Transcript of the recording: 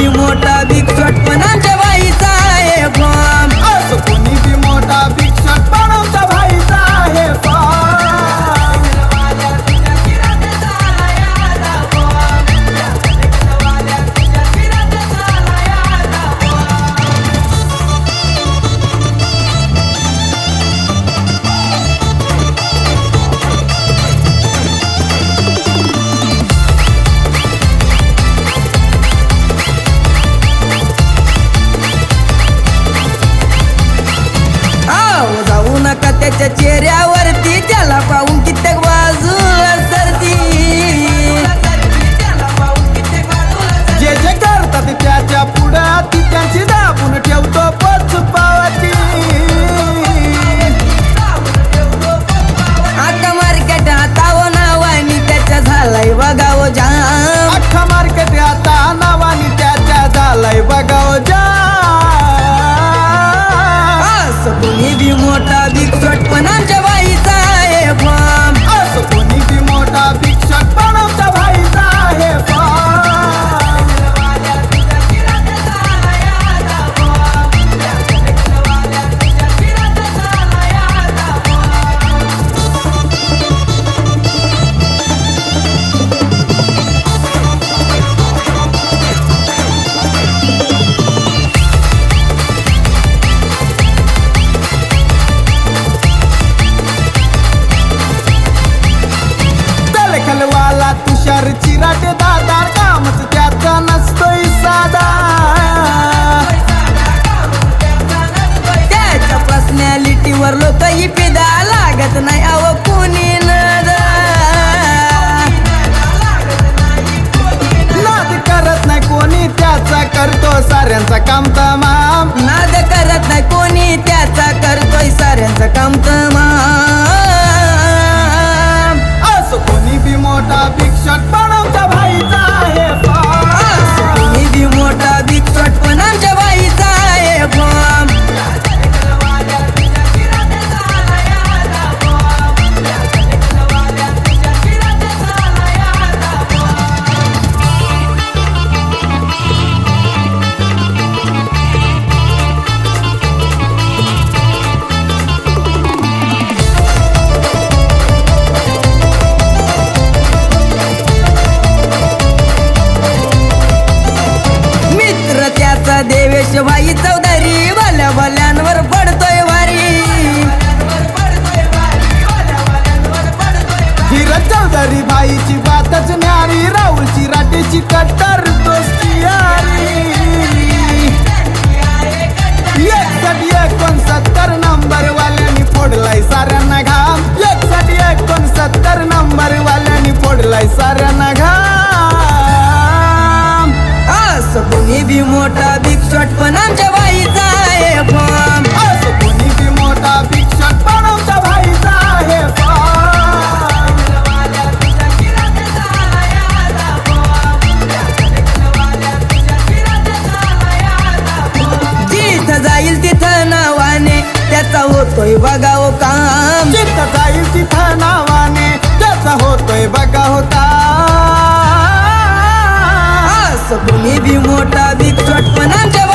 बी मोठा big shot पण आमच्या बाईचा आहे फॉर्म. असं कोणी बी मोठा बिग शॉट पण आमच्या भाईचा आहे फॉर्म. जाऊ नका त्याच्या चेहऱ्यावरती, त्याला पाहून कित्येक बाजूला सरती. जे जे करतात त्याच्या पुढं ती त्यांची दाबून ठेवतो पचपावती. आता मार्केट हातावं नावानी त्याच्या झालाय बघावं जाम. अख्खा मार्केट आता नावानी त्याच्या झालाय बघाव जाम. असं कोणी बी मोठा बिग शॉट पण आमच्या बाईचा आहे फॉर्म. असं कोणी बी मोठा बिग शॉट पण आमच्या भाईचा आहे फॉर्म. खलवाला तुषार चिराटे दादा कामच त्याचा नसतोय साधा. त्याच्या पर्सनॅलिटीवर लोक फिदा लागत नाही अव कोणी नाद करत नाही कोणी त्याचा करतो साऱ्यांचा काम तमाम. नाद करत नाही कोणी त्याचा करतोय साऱ्यांचं काम तमाम. असं कोणी बी मोठा बिग शॉट पण आमच्या भाईचा आहे फॉर्म. असं कोणी बी मोठा बिग शॉट पण आमच्या बाईचा आहे फॉर्म. देवेश भाई चौधरी भल्या भल्यांवर पडतोय वारी. धीरज चौधरी भाईची बातच न्यारी. राहुल चिराटेची कट्टर दोस्ती यारी. 6169 नंबर वाल्यांनी फोडलाय साऱ्यांना घाम. 6169 नंबर वाल्यांनी फोडलाय साऱ्यांना घाम. असं कोणी बी मोठा बिग शॉट पण आमच्या बाईचा आहे फॉर्म. असं कोणी बी मोठा बिग शॉट पण आमच्या भाईचा आहे फॉर्म. जिथं जाईल तिथं नावाने त्याचा होतोय बघावं काम. जिथं जाईल तिथं नावाने त्याचा होतोय बघावं काम. असं कोणी बी मोठा बिग शॉट पण आमच्या